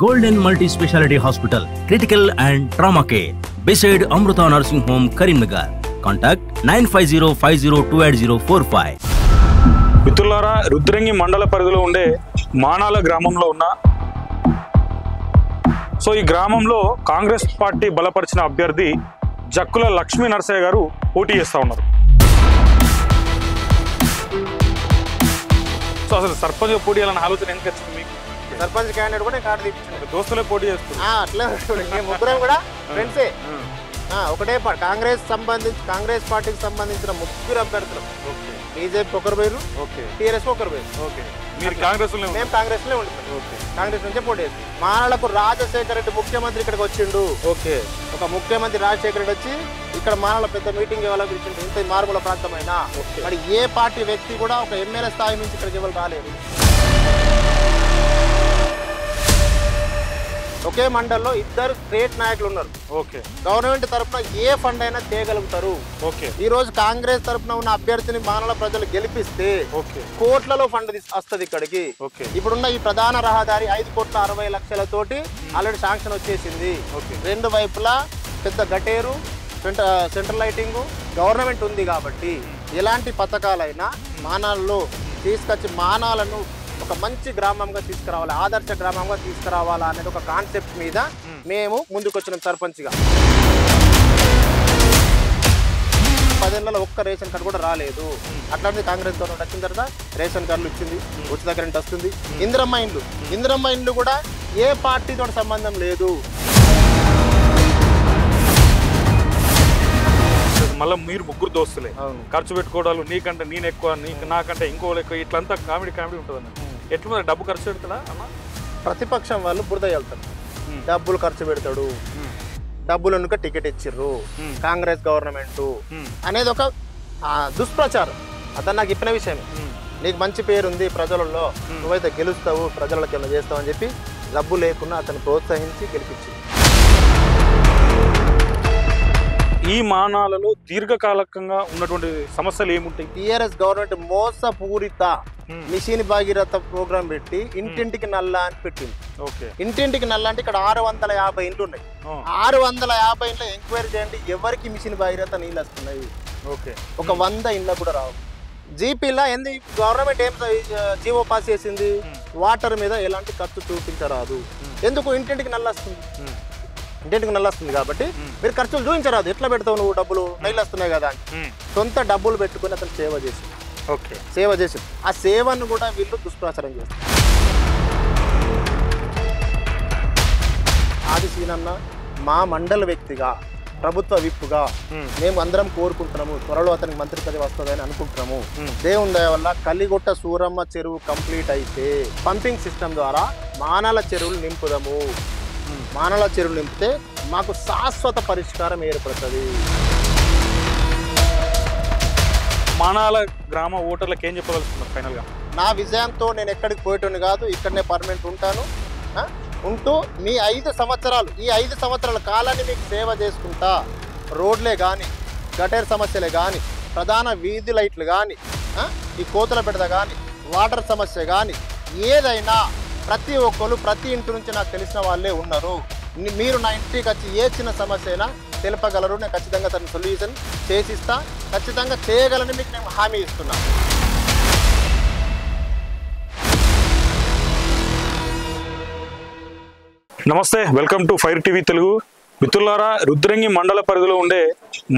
Golden Multi-Speciality Hospital, Critical and Trauma Care, beside Amruta Nursing Home, Karimnagar. Contact 9505028045. మిత్రులారా, రుద్రంగి మండల పరిధిలో ఉండే మానాల గ్రామంలో ఉన్న ఈ గ్రామంలో కాంగ్రెస్ పార్టీ బలపరిచిన అభ్యర్థి జక్కుల లక్ష్మీ నరసయ్య గారు పోటీ చేస్తూ ఉన్నారు. అసలు సర్పంచ్ పోటీ చేయాలన్న ఆలోచన ఎందుకు వచ్చింది మీకు? సర్పంచ్ క్యాండిడేట్ కూడా కార్డు తెప్పించాను. దోస్తులే పోటీ చేస్తారు అట్లా ముగ్గురం కూడా ఫ్రెండ్సే. ఒకటే కాంగ్రెస్ పార్టీకి సంబంధించిన ముగ్గురు అభ్యర్థులు. బీజేపీ ఒకరు పోయారు, టీఆర్ఎస్ ఒకరు పోయారు. మీరు కాంగ్రెస్? మేము కాంగ్రెస్ లో ఉంటాం. కాంగ్రెస్ నుంచే పోటీ చేస్తాం. మానాలకు రాజశేఖర రెడ్డి ముఖ్యమంత్రి ఇక్కడికి వచ్చిండు. ఒక ముఖ్యమంత్రి రాజశేఖర రెడ్డి వచ్చి ఇక్కడ మానాల పెద్ద మీటింగ్ ఇవ్వాలని పిలిచిండు. ఇంత మారుమూల ప్రాంతమైనా మరి ఏ పార్టీ వ్యక్తి కూడా ఒక ఎమ్మెల్యే స్థాయి నుంచి ఇక్కడికి ఇవ్వాలి రాలేదు. ఒకే మండల్లో ఇద్దరు స్టేట్ నాయకులు ఉన్నారు. గవర్నమెంట్ తరఫున ఏ ఫండ్ అయినా చేయగలుగుతారు. ఈ రోజు కాంగ్రెస్ తరఫున ఉన్న అభ్యర్థిని మానవ ప్రజలు గెలిపిస్తే కోట్లలో ఫండ్ వస్తుంది ఇక్కడికి. ఇప్పుడున్న ఈ ప్రధాన రహదారి 5,60,00,000 ఆల్రెడీ శాంక్షన్ వచ్చేసింది. రెండు వైపులా పెద్ద గటేరు, సెంట్రల్ లైటింగ్ గవర్నమెంట్ ఉంది కాబట్టి ఎలాంటి పథకాలైనా మానాల్లో తీసుకొచ్చి మానాలను ఒక మంచి గ్రామంగా తీసుకురావాలి, ఆదర్శ గ్రామంగా తీసుకురావాలా అనేది ఒక కాన్సెప్ట్ మీద మేము ముందుకు వచ్చినాం సర్పంచ్గా. 10 ఏళ్లలో ఒక్క రేషన్ కార్డు కూడా రాలేదు. అట్లాంటిది కాంగ్రెస్ గవర్నమెంట్ వచ్చిన తర్వాత రేషన్ కార్డులు ఇచ్చింది, ఉచిత కరెంట్ వస్తుంది. ఇందిరమ్మ ఇండ్లు కూడా ఏ పార్టీతో సంబంధం లేదు. మళ్ళీ మీరు ముగ్గురు దోస్తులే, ఖర్చు పెట్టుకోవడాలు నీకంటే నేను ఎక్కువ, నాకంటే ఇంకో ఎక్కువ, ఇట్లంతా కామెడీ ఉంటుంది అన్న. ఎట్లా డబ్బు ఖర్చు పెడతాడా అన్న? ప్రతిపక్షం వాళ్ళు బురద వెళ్తారు, డబ్బులు ఖర్చు పెడతాడు, డబ్బులు వెనుక టికెట్ ఇచ్చిర్రు కాంగ్రెస్ గవర్నమెంట్ అనేది ఒక దుష్ప్రచారం. అతను నాకు ఇప్పిన విషయం, నీకు మంచి పేరుంది ప్రజలలో, నువ్వైతే గెలుస్తావు, ప్రజలకు ఏమైనా చేస్తావు అని చెప్పి డబ్బు లేకుండా అతను ప్రోత్సహించి గెలిపించింది. ఈ మానాలలో దీర్ఘకాలికంగా ఉన్నటువంటి సమస్యలు ఏముంటాయి? టీఆర్ఎస్ గవర్నమెంట్ మోసపూరిత మిషన్ భాగీరథ ప్రోగ్రాం పెట్టి ఇంటింటికి నల్ల అని పెట్టింది. ఇంటింటికి నల్ల అంటే ఇక్కడ 650 ఇండ్లు ఉన్నాయి. 650 ఇండ్లు ఎంక్వైరీ చేయండి, ఎవరికి మిషన్ భాగీరథ నీళ్ళు వస్తున్నాయి. ఒక 100 ఇండ్ల కూడా రావు. జీపీలా ఎందుకు గవర్నమెంట్ ఏం జీవో పాస్ చేసింది? వాటర్ మీద ఎలాంటి ఖర్చు చూపించరాదు. ఎందుకు? ఇంటింటికి నల్ల వస్తుంది. ఇంటింటికి నల్ల వస్తుంది కాబట్టి మీరు ఖర్చులు చూపించరాదు. ఎట్లా పెడతావు నువ్వు డబ్బులు? నైళ్ళు వస్తున్నాయి కదా అని సొంత డబ్బులు పెట్టుకుని అతను సేవ చేసి ఆ సేవను కూడా వీళ్ళు దుష్ప్రచారం చేస్తారు. ఆది సీనన్న మా మండల వ్యక్తిగా, ప్రభుత్వ విప్పుగా మేము అందరం కోరుకుంటున్నాము, త్వరలో అతనికి మంత్రి పదవి వస్తుందని అనుకుంటున్నాము. దేవుని దయ వల్ల కలిగొట్ట సూరమ్మ చెరువు కంప్లీట్ అయితే పంపింగ్ సిస్టమ్ ద్వారా మానాల చెరువులు నింపుదాము. మానాల చెరువులు నింపితే మాకు శాశ్వత పరిష్కారం ఏర్పడుతుంది. మానాల గ్రామ ఓటర్లకు ఏం చెప్పగలుగుతున్నారు ఫైనల్గా? నా విజయంతో నేను ఎక్కడికి పోయేటోని కాదు, ఇక్కడనే పర్మనెంట్ ఉంటాను. ఉంటూ మీ 5 సంవత్సరాలు, ఈ 5 సంవత్సరాల కాలాన్ని మీకు సేవ చేసుకుంటా, రోడ్లే కానీ, గటేర్ సమస్యలే కానీ, ప్రధాన వీధి లైట్లు కానీ, ఈ కోతల పెడత కానీ, వాటర్ సమస్య కానీ, ఏదైనా ప్రతి ఒక్కరు ప్రతి ఇంటి నుంచి నాకు తెలిసిన వాళ్ళే ఉన్నారు. మీరు నా ఇంటికి వచ్చి ఏ చిన్న సమస్య అయినా తెలపగలరు. నేను ఖచ్చితంగా తన సొల్యూషన్ చేసిస్తా, ఖచ్చితంగా చేయగలని మీకు నేను హామీ ఇస్తున్నాను. నమస్తే, welcome to fire TV Telugu. మిత్రులారా, రుద్రంగి మండల పరిధిలో ఉండే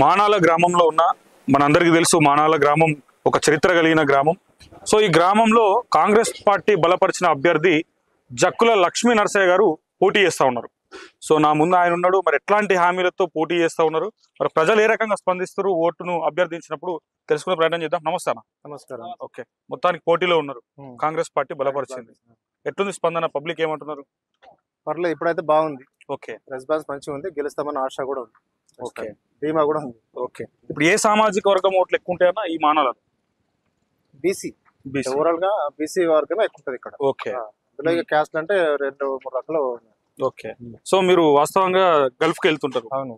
మానాల గ్రామంలో ఉన్న మనందరికీ తెలుసు, మానాల గ్రామం ఒక చరిత్ర కలిగిన గ్రామం. ఈ గ్రామంలో కాంగ్రెస్ పార్టీ బలపరిచిన అభ్యర్థి జక్కుల లక్ష్మీ నరసయ్య గారు పోటీ చేస్తూ ఉన్నారు. నా ముందు ఆయన ఉన్నాడు. మరి ఎట్లాంటి హామీలతో పోటీ చేస్తూ ఉన్నారు, మరి ప్రజలు ఏ రకంగా స్పందిస్తారు ఓటును అభ్యర్థించినప్పుడు తెలుసుకునే ప్రయత్నం చేద్దాం. నమస్తే అన్న. నమస్కారం. ఓకే, మొత్తానికి పోటీలో ఉన్నారు, కాంగ్రెస్ పార్టీ బలపరిచింది. ఎట్లుంది స్పందన? పబ్లిక్ ఏమంటున్నారు? పర్లేదు, ఇప్పుడైతే బాగుంది. ఓకే, రెస్పాన్స్ మంచిగా ఉంది. గెలుస్తామన్న ఆశ కూడా ఉంది. ఓకే, ధీమా కూడా ఉంది. ఓకే, ఇప్పుడు ఏ సామాజిక వర్గం ఓట్లు ఎక్కువ ఉంటాయన్నా ఈ మానాలలో? బీసీ, ఓవరాల్ గా బీసీ వర్గమే ఎక్కువ ఉంటుంది ఇక్కడ. ఓకే, క్యాస్ట్ అంటే 2-3 రకాలు. ఓకే, మీరు వాస్తవంగా గల్ఫ్ కి వెళ్తుంటారు? అవును.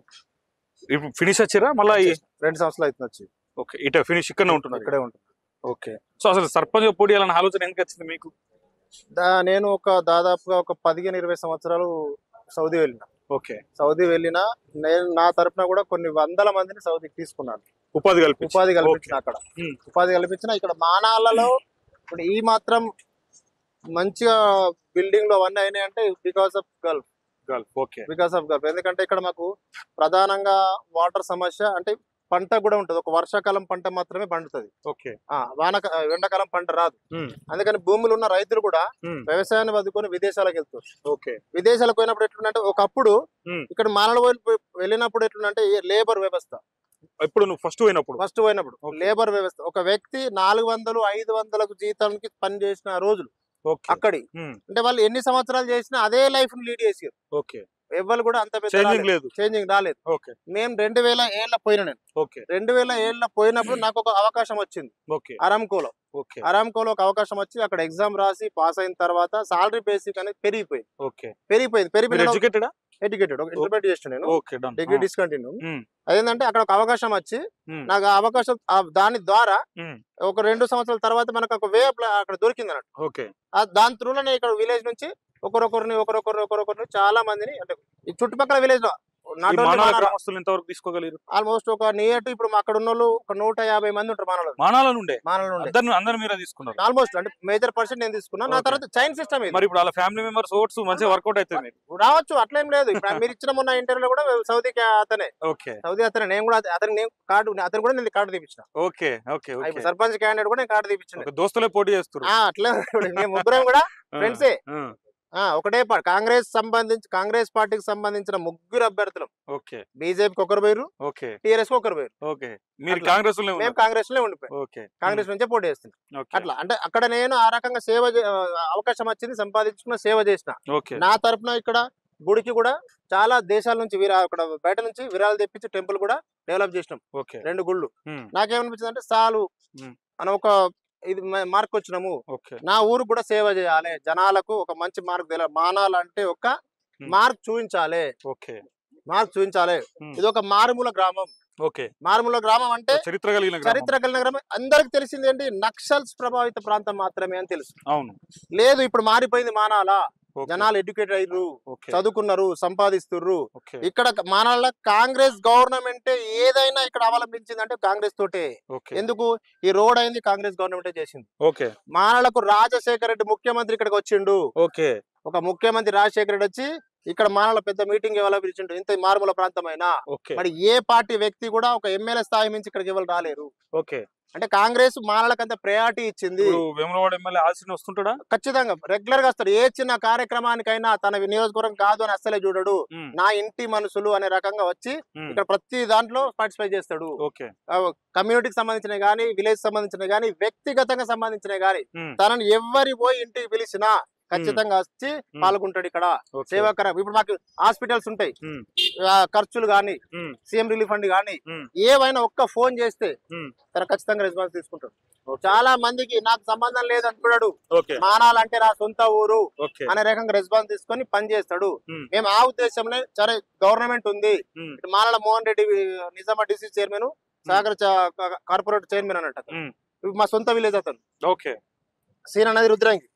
ఇప్పుడు ఫినిష్ వచ్చారా? మళ్ళీ 2 సంవత్సరాలు అవుతుంది వచ్చి. ఓకే, ఇట ఫినిష్ ఇక్కడనే ఉంటున్నారు? ఇక్కడే ఉంటుంది. ఓకే, అసలు సర్పంచ్ పోటీ చేయాలన్న ఆలోచన ఎందుకు వచ్చింది మీకు? నేను దాదాపుగా ఒక 15-20 సంవత్సరాలు సౌదీ వెళ్ళిన. ఓకే. సౌదీ వెళ్ళిన నేను నా తరపున కూడా కొన్ని వందల మందిని సౌదీకి తీసుకున్నాను. ఉపాధి కల్పించిన అక్కడ. ఉపాధి కల్పించిన ఇక్కడ మానాలలో ఇప్పుడు ఈ మాత్రం మంచిగా బిల్డింగ్లు అవన్నీ అయినాయి అంటే బికాస్ ఆఫ్ గల్ఫ్. ఎందుకంటే ఇక్కడ మాకు ప్రధానంగా వాటర్ సమస్య అంటే పంట కూడా ఉంటది. ఒక వర్షాకాలం పంట మాత్రమే పండుతుంది. ఎండాకాలం పంట రాదు. అందుకని భూములు ఉన్న రైతులు కూడా వ్యవసాయాన్ని వదుకొని విదేశాలకు వెళ్తారు. విదేశాలకు పోయినప్పుడు ఎట్లుంటే ఒకప్పుడు ఇక్కడ మానవ వెళ్ళినప్పుడు ఎట్లుంటే లేబర్ వ్యవస్థ. ఇప్పుడు నువ్వు ఫస్ట్ పోయినప్పుడు లేబర్ వ్యవస్థ. ఒక వ్యక్తి 400-500 జీతానికి పని చేసిన రోజులు అక్కడి. అంటే వాళ్ళు ఎన్ని సంవత్సరాలు చేసినా అదే లైఫ్ లీడ్ చేసారు. ఎవరు కూడా అంత చేంజింగ్ రాలేదు. మేము 2000 ఏళ్ళ పోయినా. నేను 2000 ఏళ్ళ పోయినప్పుడు నాకు ఒక అవకాశం వచ్చింది అరామ్కోలో. ఒక అవకాశం వచ్చి అక్కడ ఎగ్జామ్ రాసి పాస్ అయిన తర్వాత సాలరీ బేసిక్ అనేది పెరిగిపోయింది. ఎడ్యుకేటెడ్ ఒక ఇంటర్మీడియట్ చేసిన నేను, డిగ్రీ డిస్కంటిన్యూ. అదేంటంటే అక్కడ ఒక అవకాశం వచ్చి నాకు ఆ అవకాశం దాని ద్వారా ఒక 2 సంవత్సరాల తర్వాత మనకు ఒక వే అక్కడ దొరికింది అన్నట్టు. దాని త్రూలోనే ఇక్కడ విలేజ్ నుంచి ఒకరొకరిని చాలా మందిని అంటే ఈ చుట్టుపక్కల విలేజ్ లో ఆల్మోస్ట్ ఒక నియర్ ఇప్పుడు అక్కడ ఉన్న వాళ్ళు ఒక 150 మంది ఉంటారు మానాల నుండి. ఆల్మోస్ట్ అంటే మేజర్ పర్సెంట్ నేను తీసుకున్నా. నా తర్వాత చైన్ సిస్టమ్ ఫ్యామిలీ మెంబర్స్ ఓట్స్ మంచిగా వర్కౌట్ అవుతుంది రావచ్చు. అట్లేం లేదు. ఇప్పుడు మీరు ఇచ్చిన మొన్న ఇంటర్వ్యూలో కూడా సౌదీ అతనే. నేను కూడా అతను కూడా నేను కార్డు తీపించిన. సర్పంచ్ క్యాండిడేట్ కూడా నేను కార్డు తీపించిన. దోస్తులే పోటీ చేస్తారు అట్లే. మేము ముగ్గురం కూడా ఫ్రెండ్సే. ఒకటే కాంగ్రెస్ పార్టీకి సంబంధించిన 3 అభ్యర్థులు. బీజేపీకి ఒకరు పోయారు, టీఆర్ఎస్ కి ఒకరు పోయారు. కాంగ్రెస్ లో ఉండిపోయాం. కాంగ్రెస్ నుంచే పోటీ చేస్తున్నాం. అట్లా అంటే అక్కడ నేను ఆ రకంగా అవకాశం వచ్చింది, సంపాదించుకున్న సేవ చేసిన. నా తరఫున ఇక్కడ గుడికి కూడా చాలా దేశాల నుంచి అక్కడ బయట నుంచి విరాళాలు తెప్పించి టెంపుల్ కూడా డెవలప్ చేసినాం. 2 గుళ్ళు. నాకేమనిపించింది అంటే చాలు అని ఒక ఇది మార్క్ వచ్చినాము. నా ఊరు కూడా సేవ చేయాలి, జనాలకు ఒక మంచి మార్క్ తెలియాలి, మానాలంటే ఒక మార్క్ చూపించాలి. ఇది ఒక మారుమూల గ్రామం. మారుమూల గ్రామం అంటే చరిత్ర కలిగిన గ్రామం. అందరికి తెలిసింది ఏంటి, నక్సల్స్ ప్రభావిత ప్రాంతం మాత్రమే అని తెలుసు. లేదు, ఇప్పుడు మారిపోయింది మానాల. జనాలు ఎడ్యుకేట్ అయ్యారు, చదువుకున్నారు, సంపాదిస్తున్నారు. ఇక్కడ మానాల కాంగ్రెస్ గవర్నమెంట్ ఏదైనా ఇక్కడ అవలంబించింది అంటే కాంగ్రెస్ తోటే. ఎందుకు ఈ రోడ్ అయింది కాంగ్రెస్ గవర్నమెంట్ చేసింది. మానాలకు రాజశేఖర రెడ్డి ముఖ్యమంత్రి ఇక్కడికి వచ్చిండు. ఒక ముఖ్యమంత్రి రాజశేఖర రెడ్డి వచ్చి ఇక్కడ మానాల పెద్ద మీటింగ్ ఎవరు పిలిచిండు. ఇంత మారుమూల ప్రాంతమైనా మరి ఏ పార్టీ వ్యక్తి కూడా ఒక ఎమ్మెల్యే స్థాయి నుంచి ఇక్కడికి ఎవరు రాలేరు. అంటే కాంగ్రెస్ మానాలకు అంత ప్రయారిటీ ఇచ్చింది. ఖచ్చితంగా రెగ్యులర్ గా వస్తాడు. ఏ చిన్న కార్యక్రమానికైనా తన నియోజకవర్గం కాదు అని అస్సలే చూడడు. నా ఇంటి మనుషులు అనే రకంగా వచ్చి ఇక్కడ ప్రతి దాంట్లో పార్టిసిపేట్ చేస్తాడు. కమ్యూనిటీకి సంబంధించిన గానీ, విలేజ్ సంబంధించిన గానీ, వ్యక్తిగతంగా సంబంధించిన గానీ తనని ఎవరి పోయి ఇంటికి పిలిచినా ఖచ్చితంగా వచ్చి పాల్గొంటాడు. ఇక్కడ సేవాకరం ఇప్పుడు మాకు హాస్పిటల్స్ ఉంటాయి, ఖర్చులు గాని, సీఎం రిలీఫ్ ఫండ్ గాని ఏవైనా ఒక్క ఫోన్ చేస్తే తన ఖచ్చితంగా రెస్పాన్స్ తీసుకుంటాడు. చాలా మందికి నాకు సంబంధం లేదు అనుకున్నాడు, మానాలంటే నా సొంత ఊరు అనే రకంగా రెస్పాన్స్ తీసుకొని పని చేస్తాడు. మేము ఆ ఉద్దేశంలో సరే గవర్నమెంట్ ఉంది, మానాల మోహన్ రెడ్డి నిజామా DC chairman, Sagar corporate chairman అన్నట్టు మా సొంత విలేజ్ అతను. సీన నది రుద్రంగి.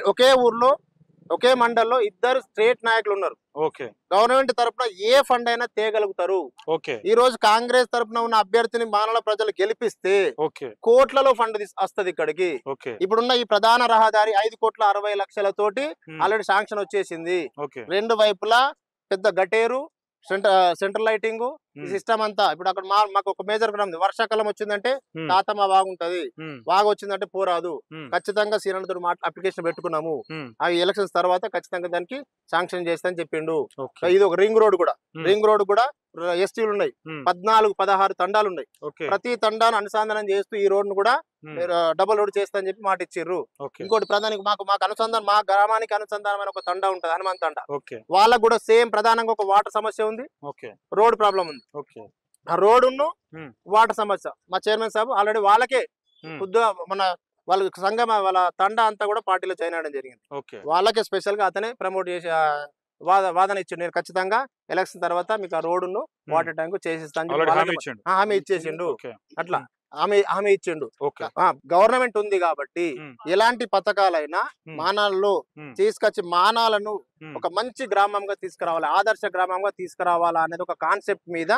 ఒకే ఊర్లో ఒకే మండల్లో 2 స్టేట్ నాయకులు ఉన్నారు. గవర్నమెంట్ తరఫున ఏ ఫండ్ అయినా తేగలుగుతారు. ఈ రోజు కాంగ్రెస్ తరఫున ఉన్న అభ్యర్థిని మానవ ప్రజలు గెలిపిస్తే కోట్లలో ఫండ్ వస్తుంది ఇక్కడికి. ఇప్పుడున్న ఈ ప్రధాన రహదారి 5,60,00,000 ఆల్రెడీ శాంక్షన్ వచ్చేసింది. 2 వైపులా పెద్ద గటేరు, సెంట్రల్ లైటింగ్, ఈ సిస్టమ్ అంతా. ఇప్పుడు అక్కడ మాకు ఒక మేజర్ గ్రామం, వర్షాకాలం వచ్చిందంటే తాతమ్మ వాగుంటది, వాగు వచ్చిందంటే పోరాదు. ఖచ్చితంగా సీనియర్తో అప్లికేషన్ పెట్టుకున్నాము. అవి ఎలక్షన్స్ తర్వాత ఖచ్చితంగా దానికి శాంక్షన్ చేస్తా అని చెప్పిండు. ఇది ఒక రింగ్ రోడ్ కూడా ఎస్టీలు ఉన్నాయి, 14-16 తండాలు ఉన్నాయి. ప్రతి తండాను అనుసంధానం చేస్తూ ఈ రోడ్ ను కూడా డబుల్ రోడ్ చేస్తా అని చెప్పి మాట ఇచ్చిర్రు. ఇంకోటి ప్రధానికి మాకు అనుసంధానం, మా గ్రామానికి అనుసంధానమైన ఒక తండా ఉంటది, హనుమాన్ తండా. వాళ్ళకు కూడా సేమ్ ప్రధానంగా ఒక వాటర్ సమస్య ఉంది, రోడ్ ప్రాబ్లం ఉంది. ఆ రోడ్ వాటర్ సమస్య మా చైర్మన్ సాబ్ ఆల్రెడీ వాళ్ళకే కొద్దిగా మన వాళ్ళ సంఘం వాళ్ళ తండా అంతా కూడా పార్టీలో జాయిన్ అవడం జరిగింది. వాళ్ళకే స్పెషల్ గా అతనే ప్రమోట్ చేసి వాదన ఇచ్చిండు. నేను ఖచ్చితంగా ఎలక్షన్ తర్వాత మీకు ఆ రోడ్డును వాటర్ ట్యాంక్ చేసిస్తాను హామీ ఇచ్చేసిండు. అట్లా హామీ ఇచ్చిండు. ఓకే. గవర్నమెంట్ ఉంది కాబట్టి ఎలాంటి పథకాలైనా మానాలలో తీసుకొచ్చి మానాలను ఒక మంచి గ్రామంగా తీసుకురావాలి, ఆదర్శ గ్రామంగా తీసుకురావాలా అనేది ఒక కాన్సెప్ట్ మీద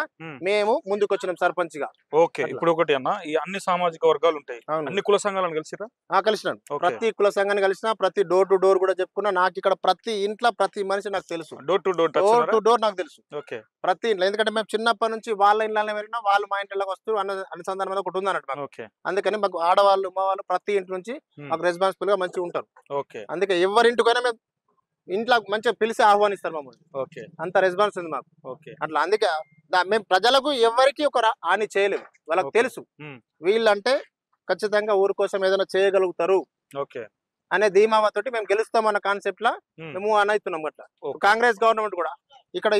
మేము ముందుకొచ్చినాం సర్పంచ్ గా. ఓకే. ఇప్పుడు ఒకటి అన్న, ఈ అన్ని సామాజిక వర్గాలు ఉంటాయి, అన్ని కుల సంఘాలను కలిసిరా? కలిసినాను. ప్రతి కుల సంఘాన్ని కలిసిన, ప్రతి డోర్ టు డోర్ కూడా చెప్పుకున్నా. నాకు ఇక్కడ ప్రతి ఇంట్లో ప్రతి మనిషి నాకు తెలుసు, డోర్ టు డోర్ నాకు తెలుసు. ఓకే. ప్రతి ఇంట్లో, ఎందుకంటే మేము చిన్నప్పటి నుంచి వాళ్ళ ఇంట్లోనే వెళ్ళినా వాళ్ళు మా ఇంట్లోకి వస్తూ అనుసంధానం మీద ఒకటి ఉంది అన్నట్టు. అందుకని మాకు ఆడవాళ్ళు మగవాళ్ళు ప్రతి ఇంటి నుంచి మాకు రెస్పాన్సిబుల్ గా మంచిగా ఉంటారు. అందుకే ఎవరింటికైనా మేము ఇంట్లో మంచిగా పిలిచి ఆహ్వానిస్తారు మమ్మల్ని. అంత రెస్పాన్స్ ఉంది మాకు. అట్లా అందుకే మేము ప్రజలకు ఎవరికి ఒక హాని చేయలేము. వాళ్ళకి తెలుసు వీళ్ళంటే ఖచ్చితంగా ఊరి కోసం ఏదైనా చేయగలుగుతారు అనే ధీమాతోటి మేము గెలుస్తామన్న కాన్సెప్ట్ లా మేము అనవుతున్నాం. అట్లా కాంగ్రెస్ గవర్నమెంట్ కూడా ఇక్కడ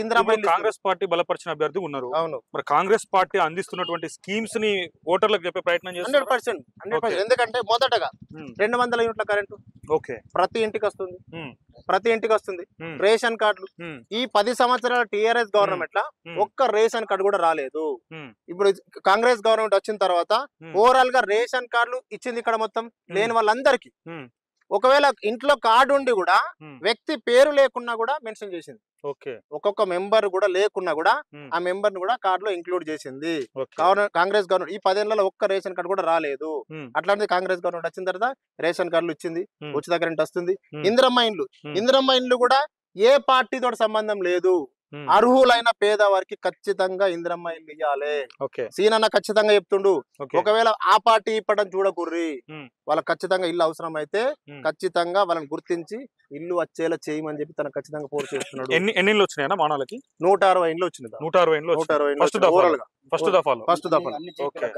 కాంగ్రెస్ పార్టీ బలపరిచిన అభ్యర్థి ఉన్నారు. అవును. మరి కాంగ్రెస్ పార్టీ అందిస్తున్నటువంటి స్కీమ్స్ ని ఓటర్లకు చెప్పే ప్రయత్నం చేస్తారు. 100%. ఎందుకంటే మొదటగా 200 యూనిట్ల కరెంటు ప్రతి ఇంటికి వస్తుంది. రేషన్ కార్డులు ఈ 10 సంవత్సరాల టిఆర్ఎస్ గవర్నమెంట్ లా ఒక్క రేషన్ కార్డు కూడా రాలేదు. ఇప్పుడు కాంగ్రెస్ గవర్నమెంట్ వచ్చిన తర్వాత ఓవరాల్ గా రేషన్ కార్డులు ఇచ్చింది ఇక్కడ మొత్తం లేని వాళ్ళందరికీ. ఒకవేళ ఇంట్లో కార్డు ఉండి కూడా వ్యక్తి పేరు లేకున్నా కూడా మెన్షన్ చేసింది. ఒక్కొక్క మెంబర్ కూడా లేకున్నా కూడా ఆ మెంబర్ ని కూడా కార్డు లో ఇంక్లూడ్ చేసింది కాంగ్రెస్ గవర్నమెంట్. ఈ 10 ఏళ్లలో ఒక్క రేషన్ కార్డు కూడా రాలేదు. అట్లాంటిది కాంగ్రెస్ గవర్నమెంట్ వచ్చిన తర్వాత రేషన్ కార్డులు ఇచ్చింది, ఉచిత కరెంట్ వస్తుంది. ఇందిరమ్మ ఇండ్లు కూడా ఏ పార్టీతో సంబంధం లేదు. అర్హులైన పేదవారికి ఖచ్చితంగా ఇందిరమ్మ ఇల్లు ఇవ్వాలి. సీనన్న ఖచ్చితంగా చెప్తుండు, ఒకవేళ ఆ పార్టీ ఇప్పటం చూడకుర్రి, వాళ్ళకి ఖచ్చితంగా ఇల్లు అవసరం అయితే ఖచ్చితంగా వాళ్ళని గుర్తించి ఇల్లు వచ్చేలా చేయమని చెప్పి తనకు ఖచ్చితంగా పోరు చేస్తున్నాడు. ఎన్ని ఇల్లు వచ్చినాయన్నా మానాలకి? 160 ఇండ్లు వచ్చింది. 160 ఫస్ట్ దఫా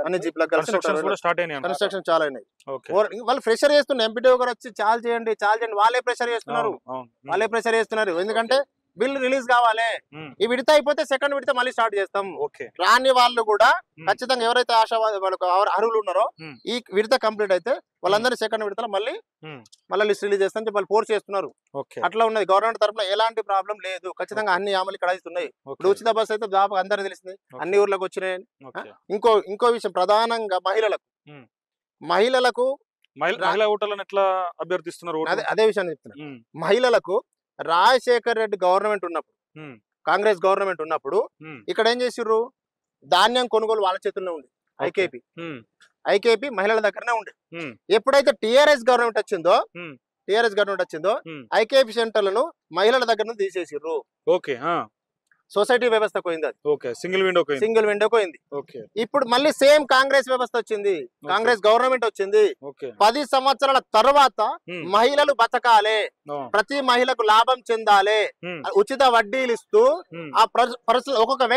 అన్ని జీప్లకు కన్స్ట్రక్షన్ చాలా అయినాయి. వాళ్ళు ప్రెషర్ చేస్తున్నారు. ఎంపీడీఓ గారు వచ్చి చాలు చేయండి వాళ్ళే ప్రెషర్ చేస్తున్నారు. ఎందుకంటే బిల్ రిలీజ్ కావాలి. ఈ విడత అయిపోతే సెకండ్ విడత మళ్ళీ స్టార్ట్ చేస్తాం. రాని వాళ్ళు కూడా ఖచ్చితంగా ఎవరైతే ఆశావాది వాళ్ళకు అర్హులు ఉన్నారో ఈ విడత కంప్లీట్ అయితే వాళ్ళందరినీ సెకండ్ విడతలో మళ్ళీ లిస్ట్ రిలీజ్ చేస్తాం చెప్పి వాళ్ళు ఫోర్స్ చేస్తున్నారు. అట్లా ఉన్నది. గవర్నమెంట్ తరఫున ఎలాంటి ప్రాబ్లం లేదు. ఖచ్చితంగా అన్ని అమలు ఇక్కడ అవుతున్నాయి. ఇప్పుడు ఉచిత బస్సు అయితే దాదాపు అందరికి తెలిసింది, అన్ని ఊర్లకు వచ్చినాయి. ఇంకో విషయం, ప్రధానంగా మహిళలకు ఎట్లా అభ్యర్థిస్తున్నారు అదే విషయాన్ని చెప్తున్నా. మహిళలకు రాజశేఖర్ రెడ్డి గవర్నమెంట్ ఉన్నప్పుడు, కాంగ్రెస్ గవర్నమెంట్ ఉన్నప్పుడు ఇక్కడ ఏం చేసిర్రు, ధాన్యం కొనుగోలు వాళ్ళ చేతుల్లో ఉంది. ఐకేపీ మహిళల దగ్గరనే ఉండే. ఎప్పుడైతే టిఆర్ఎస్ గవర్నమెంట్ వచ్చిందో ఐకేపీ సెంటర్లను మహిళల దగ్గర నుంచి తీసేసిర్రు. సొసైటీ వ్యవస్థ పోయింది. అది సింగిల్ విండో పోయింది. ఇప్పుడు మళ్ళీ సేమ్ కాంగ్రెస్ వ్యవస్థ వచ్చింది, కాంగ్రెస్ గవర్నమెంట్ వచ్చింది. 10 సంవత్సరాల తర్వాత మహిళలు బతకాలి, ప్రతి మహిళకు లాభం చెందాలి, ఉచిత వడ్డీలు ఇస్తూ ఆ ఒక్కొక్క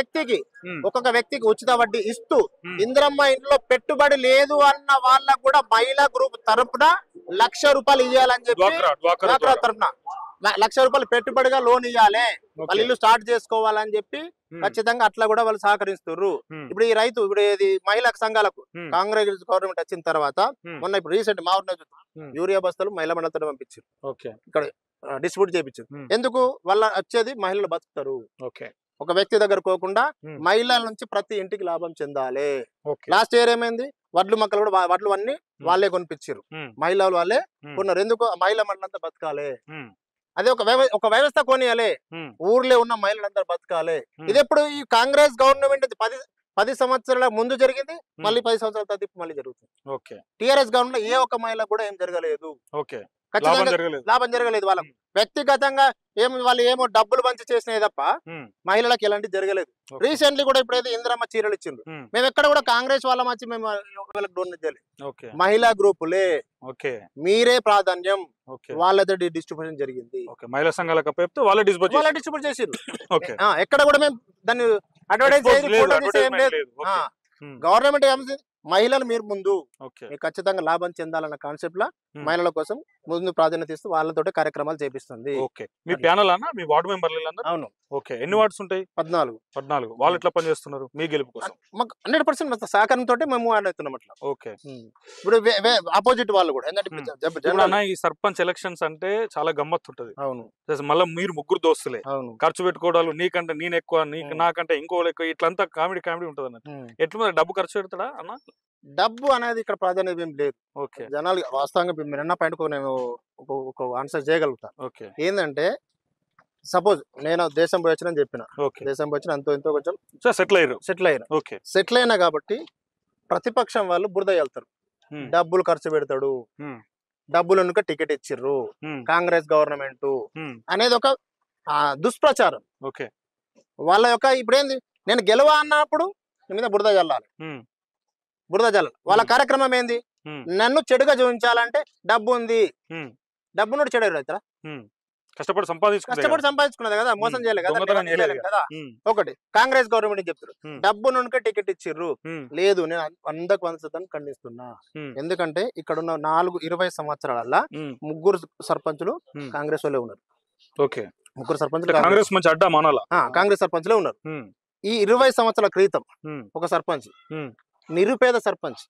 వ్యక్తికి ఉచిత వడ్డీ ఇస్తూ ఇందిరమ్మ ఇంట్లో పెట్టుబడి లేదు అన్న వాళ్ళకు కూడా మహిళా గ్రూప్ తరపున ₹1,00,000 ఇవ్వాలని చెప్పి తరపున ₹1,00,000 పెట్టుబడిగా లోన్ ఇవ్వాలి, వాళ్ళు ఇల్లు స్టార్ట్ చేసుకోవాలని చెప్పి ఖచ్చితంగా అట్లా కూడా వాళ్ళు సహకరిస్తున్నారు. ఇప్పుడు ఈ రైతు ఇది మహిళా సంఘాలకు కాంగ్రెస్ గవర్నమెంట్ వచ్చిన తర్వాత మొన్న ఇప్పుడు రీసెంట్ మా ఊరిలో యూరియా బస్తాలు మహిళా మండలితో పంపించారు, ఇక్కడ డిస్ట్రిబ్యూట్ చేయించారు. ఎందుకు? వాళ్ళ వచ్చేది మహిళలు బతుకుతారు. ఒక వ్యక్తి దగ్గర పోకుండా మహిళల నుంచి ప్రతి ఇంటికి లాభం చెందాలి. లాస్ట్ ఇయర్ ఏమైంది, వడ్లు మొక్కలు కూడా వడ్లు అన్ని వాళ్ళే కొనిపించారు, మహిళలు వాళ్ళే కొన్నారు. ఎందుకు? మహిళా మండలంతా బతకాలి. అదే ఒక వ్యవస్థ కొనియాలి, ఊర్లో ఉన్న మహిళలందరూ బతకాలి. ఇది ఎప్పుడు ఈ కాంగ్రెస్ గవర్నమెంట్ 10 సంవత్సరాల ముందు జరిగింది, మళ్ళీ 10 సంవత్సరాల తర్వాత మళ్ళీ జరుగుతుంది. టిఆర్ఎస్ గవర్నమెంట్ ఏ ఒక్క మహిళ కూడా ఏం జరగలేదు, లాభం జరగలేదు. వాళ్ళకు వ్యక్తిగతంగా వాళ్ళు ఏమో డబ్బులు పంచి చేసినాయి తప్ప మహిళలకు ఎలాంటి జరగలేదు. రీసెంట్లీ కూడా ఇప్పుడైతే ఇందిరమ్మ చీరలు ఇచ్చిండ్రు, మేము ఎక్కడ కూడా కాంగ్రెస్ వాళ్ళ వచ్చి మేము డోనేట్ చేయలేదు. మహిళా గ్రూపులే మీరే ప్రాధాన్యం, వాళ్ళతో డిస్ట్రిబ్యూషన్ జరిగింది. మహిళా సంఘాలకు వాళ్ళే డిస్ట్రిబ్యూట్ చేసిర్రు. ఎక్కడ కూడా మేము దాన్ని అడ్వర్టైజ్ ఏం లేదు. గవర్నమెంట్ మహిళలు మీరు ముందు ఖచ్చితంగా లాభం చెందాలన్న కాన్సెప్ట్ లా మహిళల కోసం ముందు ప్రాధాన్యత ఇస్తూ వాళ్ళతో కార్యక్రమాలు చేపిస్తుంది. మీ ప్యానల్ అన్న, మీ వార్డు మెంబర్లు? అవును. ఎన్ని వార్డ్స్ ఉంటాయి? 14. వాళ్ళు ఎట్లా పనిచేస్తున్నారు మీ గెలుపు కోసం? మాకు 100% సహకారంతో మేము అవుతున్నాం అట్లా. ఇప్పుడు ఆపోజిట్ వాళ్ళు కూడా ఏంటంటే ఈ సర్పంచ్ ఎలక్షన్స్ అంటే చాలా గమ్మత్తు ఉంటది. అవును. మళ్ళీ మీరు ముగ్గురు దోస్తులే, ఖర్చు పెట్టుకోవడాలు, నీకంటే నేను ఎక్కువ, నాకంటే ఇంకో ఎక్కువ, ఇట్లంతా కామెడీ ఉంటది అన్నట్టు. ఎట్లా డబ్బు ఖర్చు పెడతాడా అన్న? డబ్బు అనేది ఇక్కడ ప్రాధాన్యత ఏం లేదు. ఓకే. జనాలు వాస్తవంగా మీరు అన్న పాయింట్ నేను ఒక ఆన్సర్ చేయగలుగుతాను. ఓకే. ఏంటంటే సపోజ్ నేను దేశం పోయి వచ్చిన చెప్పిన, ఓకే. దేశం పోయి వచ్చిన అంతో ఎంతో కొంచెం సెటిల్ అయ్యారు. ఓకే. సెటిల్ అయినా కాబట్టి ప్రతిపక్షం వాళ్ళు బురద వెళ్తారు. డబ్బులు ఖర్చు పెడతాడు, డబ్బులు వెనుక టికెట్ ఇచ్చిర్రు, కాంగ్రెస్ గవర్నమెంట్ అనేది ఒక దుష్ప్రచారం. ఓకే. వాళ్ళ యొక్క ఇప్పుడు ఏంది, నేను గెలవా అన్నప్పుడు నీ మీద బురద చల్లాలి. వాళ్ళ కార్యక్రమం ఏంది, నన్ను చెడుగా చూపించాలంటే డబ్బు ఉంది, డబ్బు నుండి చెడు అవుతారా? కష్టపడి సంపాదించుకున్నది కదా, మోసం చేయలేదు కదా. ఒకటి కాంగ్రెస్ గవర్నమెంట్ చెప్తారు డబ్బు నుండి టికెట్ ఇచ్చిర్రు. లేదు, నేను 100% ఖండిస్తున్నా. ఎందుకంటే ఇక్కడ ఉన్న 20 సంవత్సరాల ముగ్గురు సర్పంచులు కాంగ్రెస్ వాళ్ళే ఉన్నారు. ఓకే. ముగ్గురు సర్పంచులు కాంగ్రెస్ మంచి అడ్డా మానాల కాంగ్రెస్ సర్పంచులే ఉన్నారు. ఈ 20 సంవత్సరాల క్రితం ఒక సర్పంచ్, నిరుపేద సర్పంచ్,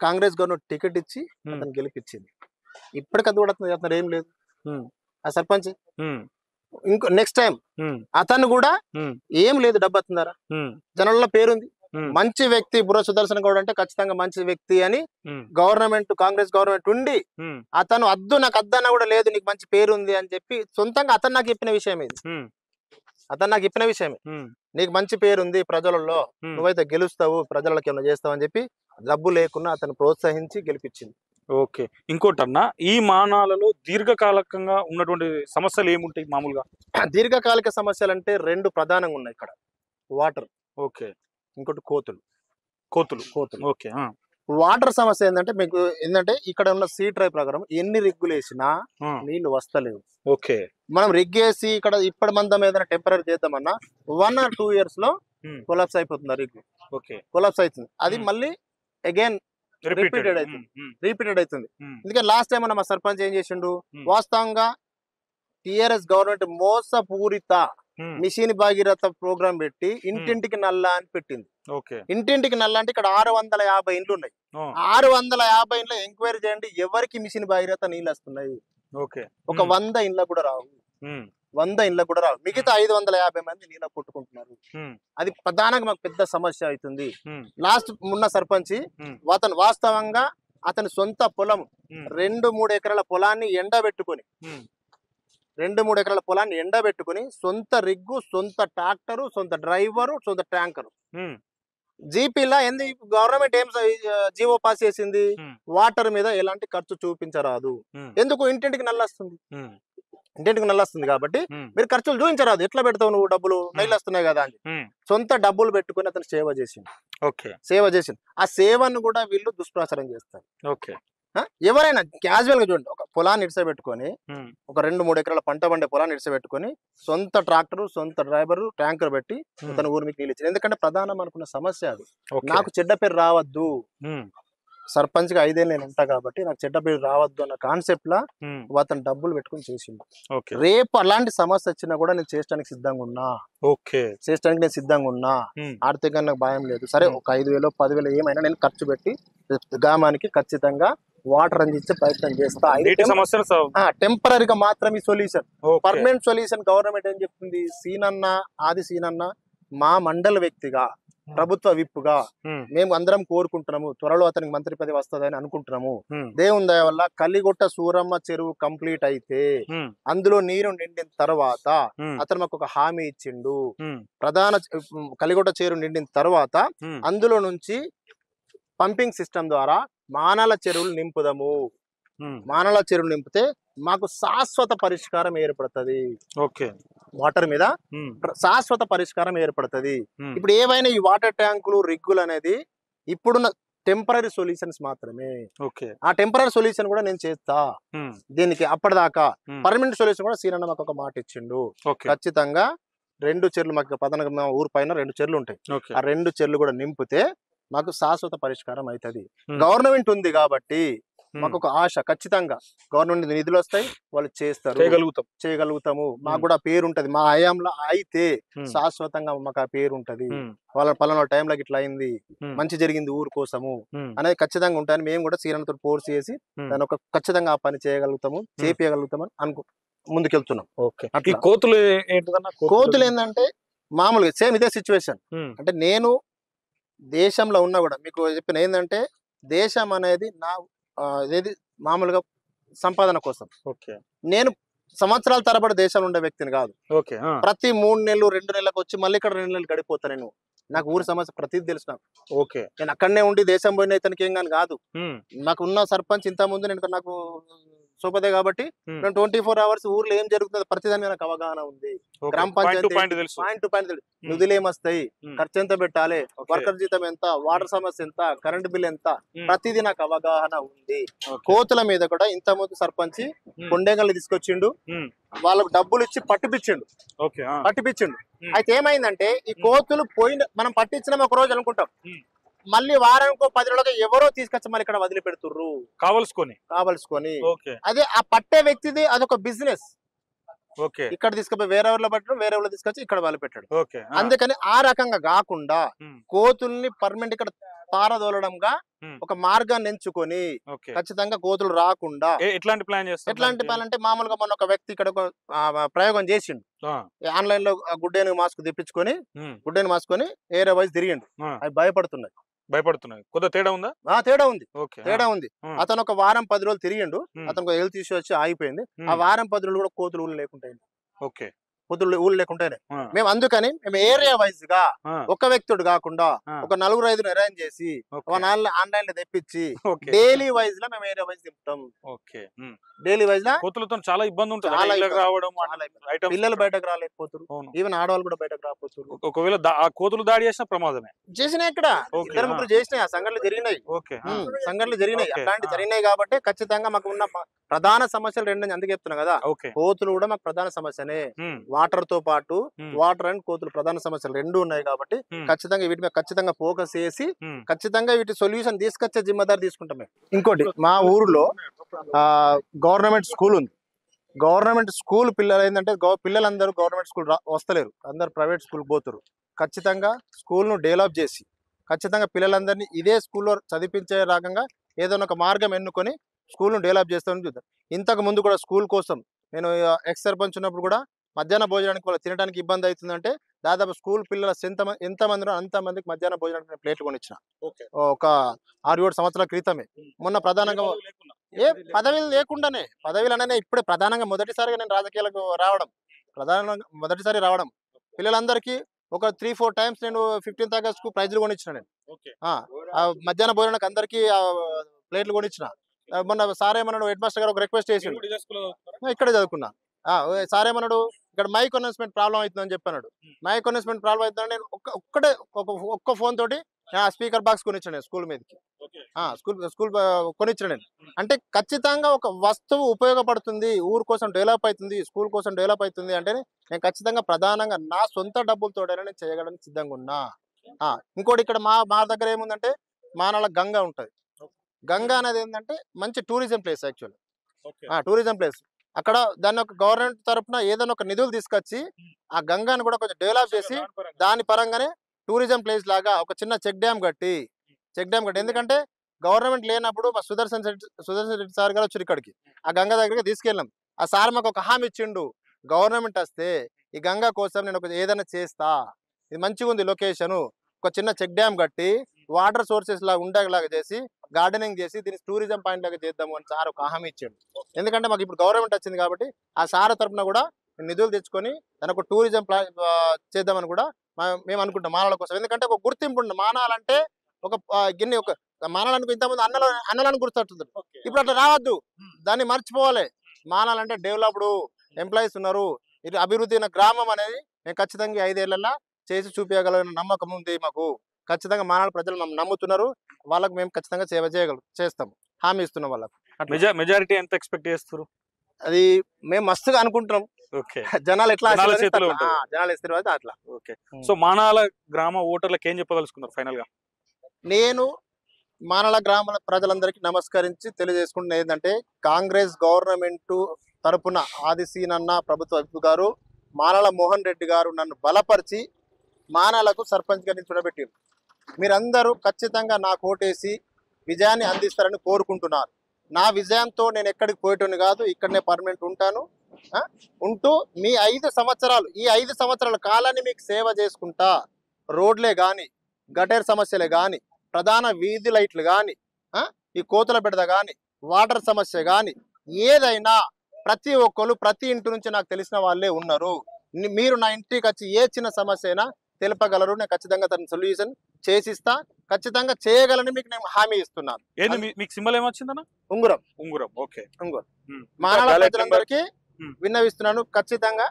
కాంగ్రెస్ గవర్నమెంట్ టికెట్ ఇచ్చి అతను గెలిపించింది. ఇప్పటికది కూడా అతను ఏం లేదు ఆ సర్పంచ్. ఇంకో నెక్స్ట్ టైం అతను కూడా ఏం లేదు, డబ్బు అతుందారా, జనాల పేరుంది, మంచి వ్యక్తి. బుర్ర సుదర్శన్ గౌడ్ అంటే ఖచ్చితంగా మంచి వ్యక్తి అని గవర్నమెంట్, కాంగ్రెస్ గవర్నమెంట్ ఉండి అతను నాకు అద్దన్నా కూడా లేదు, నీకు మంచి పేరు ఉంది అని చెప్పి సొంతంగా అతను నాకు చెప్పిన విషయం ఇది. నీకు మంచి పేరు ఉంది ప్రజలలో, నువ్వైతే గెలుస్తావు, ప్రజలకు ఏమైనా చేస్తావు అని చెప్పి డబ్బు లేకున్నా అతను ప్రోత్సహించి గెలిపించింది. ఓకే. ఇంకోటన్నా, ఈ మానాలలో దీర్ఘకాలికంగా ఉన్నటువంటి సమస్యలు ఏముంటాయి మామూలుగా? దీర్ఘకాలిక సమస్యలు అంటే 2 ప్రధానంగా ఉన్నాయి ఇక్కడ. వాటర్, ఓకే, ఇంకోటి కోతులు. ఓకే. వాటర్ సమస్య ఏంటంటే మీకు ఏంటంటే ఇక్కడ ఉన్న C-ట్రై ప్రకారం ఎన్ని రిగ్గులు వేసినా నీళ్లు వస్తలేవు. ఓకే. మనం రిగ్గేసి ఇక్కడ ఇప్పటి మందం ఏదైనా టెంపరీ చేద్దామన్నా 1 or 2 years లో కొలాప్స్ అయిపోతుంది ఆ రిగ్గు. ఓకే. కొలాప్స్ అవుతుంది. అది మళ్ళీ అగైన్ రిపీటెడ్ అవుతుంది. ఎందుకంటే లాస్ట్ టైం మా సర్పంచ్ ఏం చేసిండు, వాస్తవంగా TRS గవర్నమెంట్ మోసపూరిత మిషన్ భాగీరథ ప్రోగ్రామ్ పెట్టి ఇంటింటికి నల్ల అని పెట్టింది. ఇంటింటికి నల్ల అంటే ఇక్కడ 650 ఇండ్లు ఉన్నాయి. 650 ఇండ్లు ఎంక్వైరీ చేయండి ఎవరికి మిషన్ భాగీరథ నీళ్ళు వస్తున్నాయి. ఒక 100 ఇండ్ల కూడా రావు. 100 ఇండ్ల కూడా రావు. మిగతా 550 మంది నీళ్ళ కొట్టుకుంటున్నారు. అది ప్రధానంగా మాకు పెద్ద సమస్య అవుతుంది. లాస్ట్ ఉన్న సర్పంచ్ అతను వాస్తవంగా అతని సొంత పొలం 2-3 ఎకరాల పొలాన్ని ఎండబెట్టుకొని 2-3 ఎకరాల పొలాన్ని ఎండబెట్టుకుని సొంత రిగ్గు, సొంత ట్రాక్టరు, సొంత డ్రైవరు, సొంత ట్యాంకరు, జీపీలా ఏంది గవర్నమెంట్ ఏం జీవో పాస్ చేసింది, వాటర్ మీద ఎలాంటి ఖర్చు చూపించరాదు. ఎందుకు, ఇంటింటికి నల్లొస్తుంది. ఇంటింటికి నల్లొస్తుంది కాబట్టి మీరు ఖర్చులు చూపించరాదు. ఎట్లా పెడతావు నువ్వు డబ్బులు, నైలు వస్తున్నాయి కదా అని సొంత డబ్బులు పెట్టుకుని అతను సేవ చేసింది. ఆ సేవను కూడా వీళ్ళు దుష్ప్రచారం చేస్తారు. ఎవరైనా క్యాజువల్ గా చూడండి, ఒక పొలాన్ని ఇడిసబెట్టుకొని ఒక 2-3 ఎకరాల పంట పండే పొలాన్ని ఇడిసబెట్టుకొని సొంత ట్రాక్టర్, సొంత డ్రైవర్, ట్యాంకర్ పెట్టి తన ఊరి మీకు నీళ్ళు ఇచ్చింది. ఎందుకంటే ప్రధానం అనుకున్న సమస్య అది. నాకు చెడ్డ పేరు రావద్దు, సర్పంచ్ గా 5 ఏళ్ళు నేను ఉంటా కాబట్టి నాకు చెడ్డ పేరు రావద్దు అన్న కాన్సెప్ట్ లా అతను డబ్బులు పెట్టుకుని చేసిండు. రేపు అలాంటి సమస్య వచ్చినా కూడా నేను చేయడానికి సిద్ధంగా ఉన్నా. ఆర్థికంగా నాకు భయం లేదు. సరే, ఒక 5,000 10,000 ఏమైనా నేను ఖర్చు పెట్టి గ్రామానికి ఖచ్చితంగా వాటర్ అందించే ప్రయత్నం చేస్తా. టెంపరీగా మాత్రమే సొల్యూషన్, పర్మనెంట్ సొల్యూషన్ గవర్నమెంట్ ఏం చెప్తుంది, ఆది సీనన్న మా మండల వ్యక్తిగా, ప్రభుత్వ విప్పుగా మేము అందరం కోరుకుంటున్నాము. త్వరలో అతనికి మంత్రి పదవి వస్తుందని అనుకుంటున్నాము. దేవుని దయ వల్ల కలిగొట్ట సూరమ్మ చెరువు కంప్లీట్ అయితే అందులో నీరు నిండిన తర్వాత అతను మాకు ఒక హామీ ఇచ్చిండు. ప్రధాన కలిగొట్ట చెరువు నిండిన తర్వాత అందులో నుంచి పంపింగ్ సిస్టమ్ ద్వారా మానాల చెరువులు నింపుదాము. మానాల చెరువులు నింపితే మాకు శాశ్వత పరిష్కారం ఏర్పడుతుంది. వాటర్ మీద శాశ్వత పరిష్కారం ఏర్పడుతుంది. ఇప్పుడు ఏవైనా ఈ వాటర్ ట్యాంకులు, రిగ్గులు అనేది ఇప్పుడున్న టెంపరీ సొల్యూషన్స్ మాత్రమే. ఆ టెంపరీ సొల్యూషన్ కూడా నేను చేస్తా. దీనికి అప్పటిదాకా పర్మనెంట్ సొల్యూషన్ కూడా సీనన్న మాకు ఒక మాట ఇచ్చిండు. ఖచ్చితంగా 2 చెర్లు మాకు పదనగ ఊరు పైన 2 చెర్లు ఉంటాయి. ఆ 2 చెర్లు కూడా నింపితే మాకు శాశ్వత పరిష్కారం అవుతుంది. గవర్నమెంట్ ఉంది కాబట్టి మాకు ఒక ఆశ, ఖచ్చితంగా గవర్నమెంట్ నిధులు వస్తాయి, వాళ్ళు చేయగలుగుతాము. మాకు కూడా పేరు ఉంటది. మా హయాంలో అయితే శాశ్వతంగా మాకు ఆ పేరు ఉంటది. వాళ్ళ పలానా టైంలో ఇట్లా అయింది, మంచి జరిగింది ఊరు కోసము అనేది ఖచ్చితంగా ఉంటాయని మేము కూడా సీనన్నతో ఫోర్స్ చేసి దాని ఒక ఖచ్చితంగా ఆ పని చేయగలుగుతాము, చేపియగలుగుతామని ముందుకెళ్తున్నాం. కోతులు ఏంటంటే మామూలుగా సేమ్ ఇదే సిచ్యువేషన్. అంటే నేను దేశంలో ఉన్నా కూడా మీకు చెప్పిన ఏంటంటే దేశం అనేది ఏది మామూలుగా సంపాదన కోసం. ఓకే. నేను సంవత్సరాల తరబడి దేశంలో ఉండే వ్యక్తిని కాదు. ఓకే. ప్రతి 3 నెలలు 2 నెలలకు వచ్చి మళ్ళీ ఇక్కడ 2 నెలలు గడిపోతా. నేను నాకు ఊరి సమస్య ప్రతిదీ తెలుసు నాకు. ఓకే. నేను అక్కడనే ఉండి దేశం పోయిన ఇతనికి ఏం కానీ కాదు. నాకు ఉన్న సర్పంచ్ ఇంత ముందు నాకు సోపదే కాబట్టి నేను 24 hours ఊర్లో ఏం జరుగుతుందో ప్రతిదాని నాకు అవగాహన ఉంది. గ్రామ పంచాయతీ పాయింట్ టు పాయింట్ నిధులు ఏమొస్తాయి, ఖర్చు ఎంత పెట్టాలి, వర్కర్ జీతం ఎంత, వాటర్ సమస్య ఎంత, కరెంట్ బిల్ ఎంత, ప్రతిదీ నాకు అవగాహన ఉంది. కోతుల మీద కూడా ఇంత ముందు సర్పంచ్ కొండేగల్ని తీసుకొచ్చిండు, వాళ్ళకు డబ్బులు ఇచ్చి పట్టిపించిండు. అయితే ఏమైందంటే ఈ కోతులు మనం పట్టించినాం ఒక రోజు అనుకుంటాం, మళ్ళీ వారానికి 10 రోజులుగా ఎవరో తీసుకొచ్చి మళ్ళీ ఇక్కడ వదిలిపెడుతుర్రు కావలసుకొని. అదే ఆ పట్టే వ్యక్తిది అదొక బిజినెస్. ఇక్కడ తీసుకుపోయి వేరే ఊర్లో పెట్టడం, వేరే ఊర్లో తీసుకొచ్చి ఇక్కడ వాళ్ళు పెట్టాడు. అందుకని ఆ రకంగా కాకుండా కోతుల్ని పర్మనెంట్ ఇక్కడ పారదోలడంగా ఒక మార్గాన్ని ఎంచుకొని ఖచ్చితంగా కోతులు రాకుండా ఎట్లాంటి ప్లాన్ అంటే మామూలుగా మొన్న ఒక వ్యక్తి ఇక్కడ ఒక ప్రయోగం చేసిండు. ఆన్లైన్ లో గుడ్డేను మాస్క్ తెప్పించుకొని గుడ్డేను మాస్కొని ఏరియా వైజ్ తిరిగిండు. అవి భయపడుతున్నాయి. కొద్దిగా తేడా ఉందా? తేడా ఉంది. అతను ఒక వారం 10 రోజులు తిరిగిండు. అతను హెల్త్ ఇష్యూ వచ్చి ఆగిపోయింది. ఆ వారం 10 రోజులు కూడా కోతులు ఊళ్ళు లేకుంటాయి. ఊళ్ళు లేకుంటేనే మేము అందుకని మేము ఏరియా వైజ్ గా ఒక వ్యక్తుడు కాకుండా ఒక 4-5 అరేంజ్ చేసి ఆన్లైన్ లో తెప్పించి డైలీ వైజ్ లో మేము ఏరియా వైజ్ తిప్పుతాం. డైలీ వైజ్ లో కోతులతో చాలా ఇబ్బంది ఉంటుంది. పిల్లలు బయటకు రాలేకపోతారు, ఈవెన్ ఆడవాళ్ళు కూడా బయటకు రాకపోతారు. ఒకవేళ ఆ కోతులు దాడి చేసిన ప్రమాదమే. చేసినాయి ఇక్కడ 2-3 చేసినాయి. ఆ సంఘటనలు జరిగినాయి. అట్లాంటి జరిగినాయి కాబట్టి ఖచ్చితంగా మాకు ఉన్న ప్రధాన సమస్యలు 2 అందుకు చెప్తున్నా కదా. కోతులు కూడా మాకు ప్రధాన సమస్యనే. వాటర్ తో పాటు వాటర్ అండ్ కోతులు ప్రధాన సమస్యలు 2 ఉన్నాయి కాబట్టి ఖచ్చితంగా వీటి మీద ఖచ్చితంగా ఫోకస్ చేసి ఖచ్చితంగా వీటి సొల్యూషన్ తీసుకొచ్చే జిమ్మదారి తీసుకుంటాం. ఇంకోటి మా ఊర్లో గవర్నమెంట్ స్కూల్ ఉంది. గవర్నమెంట్ స్కూల్ పిల్లలు ఏంటంటే పిల్లలందరూ గవర్నమెంట్ స్కూల్ వస్తలేరు, అందరు ప్రైవేట్ స్కూల్ పోతారు. ఖచ్చితంగా స్కూల్ ను డెవలప్ చేసి ఖచ్చితంగా పిల్లలందరినీ ఇదే స్కూల్లో చదివించే రకంగా ఏదైనా ఒక మార్గం ఎన్నుకొని స్కూల్ ను డెవలప్ చేస్తామని చూద్దాం. ఇంతకు ముందు కూడా స్కూల్ కోసం నేను ఎక్స్ సర్పంచ్ ఉన్నప్పుడు కూడా మధ్యాహ్న భోజనానికి వాళ్ళు తినడానికి ఇబ్బంది అవుతుందంటే దాదాపు స్కూల్ పిల్లల ఎంతమంది అంతమందికి మధ్యాహ్న భోజనానికి ప్లేట్లు కొనిచ్చిన ఒక 6-7 సంవత్సరాల క్రితమే. మొన్న ప్రధానంగా పదవిలు లేకుండానే పదవిలు అననే ఇప్పుడే ప్రధానంగా మొదటిసారిగా నేను రాజకీయాలకు రావడం పిల్లలందరికీ ఒక 3-4 టైమ్స్ నేను 15th August కు ప్రైజులు కొనిచ్చిన. నేను మధ్యాహ్న భోజనానికి అందరికీ ప్లేట్లు కొనిచ్చిన. మొన్న సార్ ఏమన్నాడు, హెడ్ మాస్టర్ గారు ఒక రిక్వెస్ట్ చేసి ఇక్కడే చదువుకున్నా. సార్ ఏమన్నాడు, ఇక్కడ మైక్ అనౌన్స్మెంట్ ప్రాబ్లం అవుతుందని చెప్పన్నాడు. మైక్ అనౌన్స్మెంట్ ప్రాబ్లం అవుతుందని నేను ఒక్క ఫోన్ తోటి స్పీకర్ బాక్స్ కొనిచ్చాను స్కూల్ మీదకి. స్కూల్ కొనిచ్చాను నేను. అంటే ఖచ్చితంగా ఒక వస్తువు ఉపయోగపడుతుంది, ఊరు కోసం డెవలప్ అవుతుంది, స్కూల్ కోసం డెవలప్ అవుతుంది అంటే నేను ఖచ్చితంగా ప్రధానంగా నా సొంత డబ్బులతోటైనా నేను చేయగలని సిద్ధంగా ఉన్నా. ఇంకోటి ఇక్కడ మా దగ్గర ఏముందంటే మానాల గంగా ఉంటది. గంగా అనేది ఏంటంటే మంచి tourism place. Actual tourism place. అక్కడ దాన్ని ఒక గవర్నమెంట్ తరఫున ఏదైనా ఒక నిధులు తీసుకొచ్చి ఆ గంగాను కూడా కొంచెం డెవలప్ చేసి దాని పరంగానే టూరిజం ప్లేస్ లాగా ఒక చిన్న చెక్ డ్యామ్ కట్టి ఎందుకంటే గవర్నమెంట్ లేనప్పుడు మా సుదర్శన్ రెడ్డి సార్ గారు వచ్చారు ఇక్కడికి. ఆ గంగా దగ్గరికి తీసుకెళ్ళాం. ఆ సార్ మాకు ఒక హామీ ఇచ్చిండు, గవర్నమెంట్ వస్తే ఈ గంగా కోసం నేను ఏదైనా చేస్తా, ఇది మంచిగా ఉంది లొకేషన్, ఒక చిన్న చెక్ డ్యామ్ కట్టి వాటర్ సోర్సెస్ లాగా ఉండేలాగా చేసి గార్డెనింగ్ చేసి దీన్ని టూరిజం పాయింట్ లాగా చేద్దాము అని సార్ ఒక హామీ ఇచ్చాడు. ఎందుకంటే మాకు ఇప్పుడు గవర్నమెంట్ వచ్చింది కాబట్టి ఆ సార్ తరఫున కూడా నిధులు తెచ్చుకొని దానికి టూరిజం చేద్దామని కూడా మేము అనుకుంటాం మానాల కోసం. ఎందుకంటే ఒక గుర్తింపు ఉంది. మానాలంటే ఒక గిన్నె ఒక మానాలకు ఇంతకుముందు అన్నలను గుర్తొస్తుంది. ఇప్పుడు అట్లా రావద్దు, దాన్ని మర్చిపోవాలి. మానాలంటే డెవలప్డ్ ఎంప్లాయీస్ ఉన్నారు, ఇది అభివృద్ధి అయిన గ్రామం అనేది మేము ఖచ్చితంగా 5 ఏళ్లలో చేసి చూపించగలిగిన నమ్మకం ఉంది మాకు. ఖచ్చితంగా మానాల ప్రజలు మనం నమ్ముతున్నారు, వాళ్ళకు మేము ఖచ్చితంగా సేవ చేస్తాం, హామీ ఇస్తున్నాం వాళ్ళకు. మెజారిటీ ఎంత ఎక్స్పెక్ట్ చేస్తారు? అది మేము మస్తుగా అనుకుంటున్నాం. జనాలు ఎట్లా జనాలు ఇస్తారు అట్లా. సో మానాల గ్రామ ఓటర్లకు ఏం చెప్పదలుచుకున్నారు ఫైనల్ గా? నేను మానాల గ్రామాల ప్రజలందరికీ నమస్కరించి తెలియజేసుకుంటున్న ఏంటంటే కాంగ్రెస్ గవర్నమెంట్ తరపున ఆదిశీనన్న ప్రభుత్వ గారు మానాల మోహన్ రెడ్డి గారు నన్ను బలపరిచి మానాలకు సర్పంచ్గా నిలబెట్టారు. మీరందరూ ఖచ్చితంగా నాకు ఓటేసి విజయాన్ని అందిస్తారని కోరుకుంటున్నారు. నా విజయంతో నేను ఎక్కడికి పోయేటోని కాదు, ఇక్కడనే పర్మనెంట్ ఉంటాను. ఉంటూ మీ ఈ 5 సంవత్సరాల కాలాన్ని మీకు సేవ చేసుకుంటా, రోడ్లే కానీ గటేర్ సమస్యలే కానీ, ప్రధాన వీధి లైట్లు కానీ, ఈ కోతుల బెడద కానీ, వాటర్ సమస్య కానీ, ఏదైనా ప్రతి ఒక్కరు ప్రతి ఇంటి నుంచి నాకు తెలిసిన వాళ్ళే ఉన్నారు. మీరు నా ఇంటికి వచ్చి ఏ చిన్న సమస్య అయినా తెలపగలరు. నేను ఖచ్చితంగా తన సొల్యూషన్ చేసిస్తా, ఖచ్చితంగా చేయగలని మీకు నేను హామీ ఇస్తున్నాను. మీకు సింబల్ ఏమొచ్చిందన్న? ఉంగురం. ఉంగురం. ఓకే. ఉంగురం. మానవ ప్రజలందరికీ విన్నవిస్తున్నాను, ఖచ్చితంగా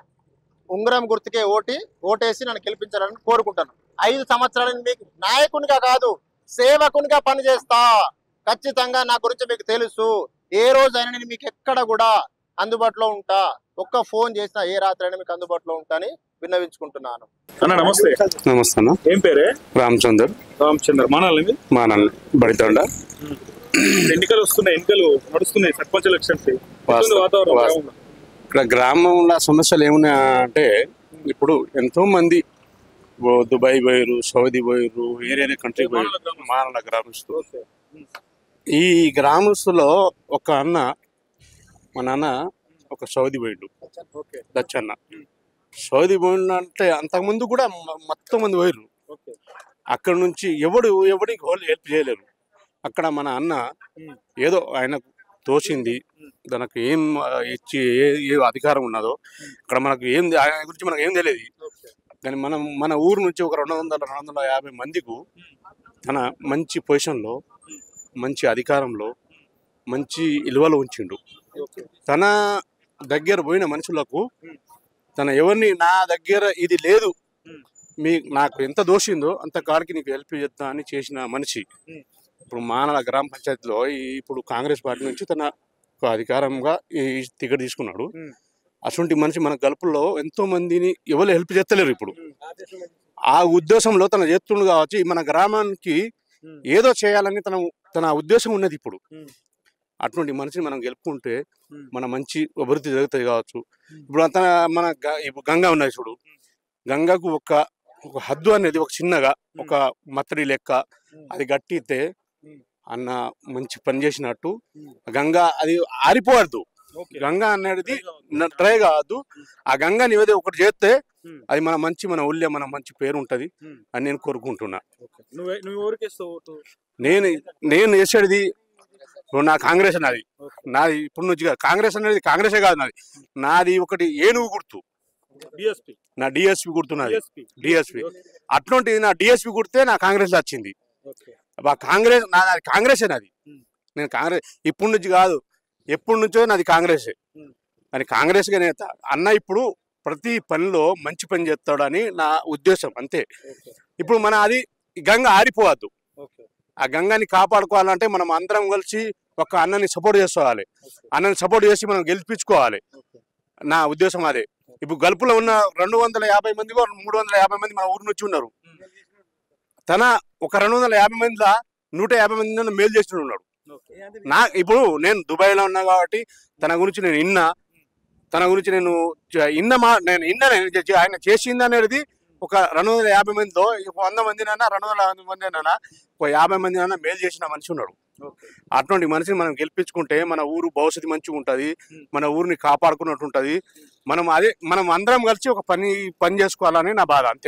ఉంగరం గుర్తుకే ఓటేసి నన్ను గెలిపించాలని కోరుకుంటాను. 5 సంవత్సరాలు మీకు నాయకునిగా కాదు, సేవకునిగా పనిచేస్తా. ఖచ్చితంగా నా గురించి మీకు తెలుసు. ఏ రోజైనా నేను మీకు ఎక్కడ కూడా అందుబాటులో ఉంటా. ఒక్క ఫోన్ చేసినా ఏ రాత్రి అయినా మీకు అందుబాటులో ఉంటాని విన్నవించుకుంటున్నాను. అన్న నమస్తే. నమస్తే అన్న. ఏం పేరే? రామచందర్. మానాలి బడితండ. ఎన్నికలు వస్తున్నాయి, ఎన్నికలు నడుస్తున్నాయి, సర్పంచ్ ఎలక్షన్స్. ఇక్కడ గ్రామంలో సమస్యలు ఏమున్నాయా అంటే, ఇప్పుడు ఎంతో మంది దుబాయ్ పోయారు, సౌదీ పోయారు, వేరే కంట్రీ పోయారు, మానల గ్రామస్తులు. ఈ గ్రామస్తులో ఒక అన్న, మా నాన్న ఒక సౌదీ పోయిండు, దచ్చన్న. సౌదీ పోయిండు అంటే అంతకుముందు కూడా మొత్తం మంది పోయారు. అక్కడ నుంచి ఎవరికి హెల్ప్ చేయలేరు. అక్కడ మన అన్న ఏదో ఆయనకు తోచింది, దానికి ఏం ఇచ్చి ఏ అధికారం ఉన్నదో అక్కడ మనకు ఆయన గురించి మనకు ఏం తెలియదు. కానీ మన ఊరు నుంచి ఒక 200-250 మందికి తన మంచి పొజిషన్లో, మంచి అధికారంలో, మంచి విలువలు ఉంచిండు. తన దగ్గర పోయిన మనుషులకు తన ఎవరిని నా దగ్గర ఇది లేదు, నాకు ఎంత దోషిందో అంత కాడికి నీకు హెల్ప్ చేస్తా అని చేసిన మనిషి. ఇప్పుడు మానల గ్రామ పంచాయతీలో ఇప్పుడు కాంగ్రెస్ పార్టీ నుంచి తన అధికారంగా ఈ టికెట్ తీసుకున్నాడు. అటువంటి మనిషి మన గల్పుల్లో ఎంతో మందిని ఎవరు హెల్ప్ చేస్తలేరు. ఇప్పుడు ఆ ఉద్దేశంలో తన చేస్తుండు కావచ్చు, మన గ్రామానికి ఏదో చేయాలని తన ఉద్దేశం ఉన్నది. ఇప్పుడు అటువంటి మనిషిని మనం గెలుపుకుంటే మన మంచి అభివృద్ధి జరుగుతుంది కావచ్చు. ఇప్పుడు ఇప్పుడు గంగా ఉన్నది చూడు, గంగకు ఒక హద్దు అనేది ఒక చిన్నగా ఒక మత్తడి లెక్క అది గట్టితే అన్న మంచి పని చేసినట్టు. గంగా అది ఆరిపోవద్దు, గంగా అనేది డ్రై కావద్దు. ఆ గంగా నివేద ఒకటి చేస్తే అది మన ఊళ్ళో మన మంచి పేరు ఉంటది అని నేను కోరుకుంటున్నా. నేను చేసేది నా కాంగ్రెస్ నాది ఇప్పుడు నుంచి కాంగ్రెస్ అనేది కాంగ్రెసే కాదు, నాది ఒకటి ఏనుగు గుర్తు, నా డిఎస్పి గుర్తున్నది, డిఎస్పి. అట్లాంటిది నా డిఎస్పి గుర్తే నా కాంగ్రెస్ వచ్చింది. కాంగ్రెసే నాది. నేను కాంగ్రెస్ ఇప్పటి నుంచి కాదు, ఎప్పటి నుంచో నాది కాంగ్రెసే. అని కాంగ్రెస్గా నేత అన్న ఇప్పుడు ప్రతి పనిలో మంచి పని చేస్తాడని నా ఉద్దేశం, అంతే. ఇప్పుడు అది గంగ ఆరిపోవద్దు. ఆ గంగాని కాపాడుకోవాలంటే మనం అందరం కలిసి ఒక అన్నని సపోర్ట్ చేసుకోవాలి. అన్నని సపోర్ట్ చేసి మనం గెలిపించుకోవాలి. నా ఉద్దేశం అదే. ఇప్పుడు గల్పులో ఉన్న 250 మంది 350 మంది మన ఊరు నుంచి ఉన్నారు. తన ఒక 250 మందిలో 150 మంది మేలు చేస్తూ ఉన్నాడు. ఇప్పుడు నేను దుబాయ్లో ఉన్నా కాబట్టి తన గురించి నేను ఆయన చేసింది అనేది ఒక 250 మందిలో 100 మందినైనా 250 మందినైనా ఒక 50 మందినైనా మేలు చేసిన మనిషి ఉన్నాడు. అటువంటి మనిషిని మనం గెలిపించుకుంటే మన ఊరు భవిష్యత్తు మంచిగా ఉంటుంది, మన ఊరిని కాపాడుకున్నట్టు ఉంటుంది. మనం అందరం కలిసి ఒక పని చేసుకోవాలని నా బాధ, అంతే.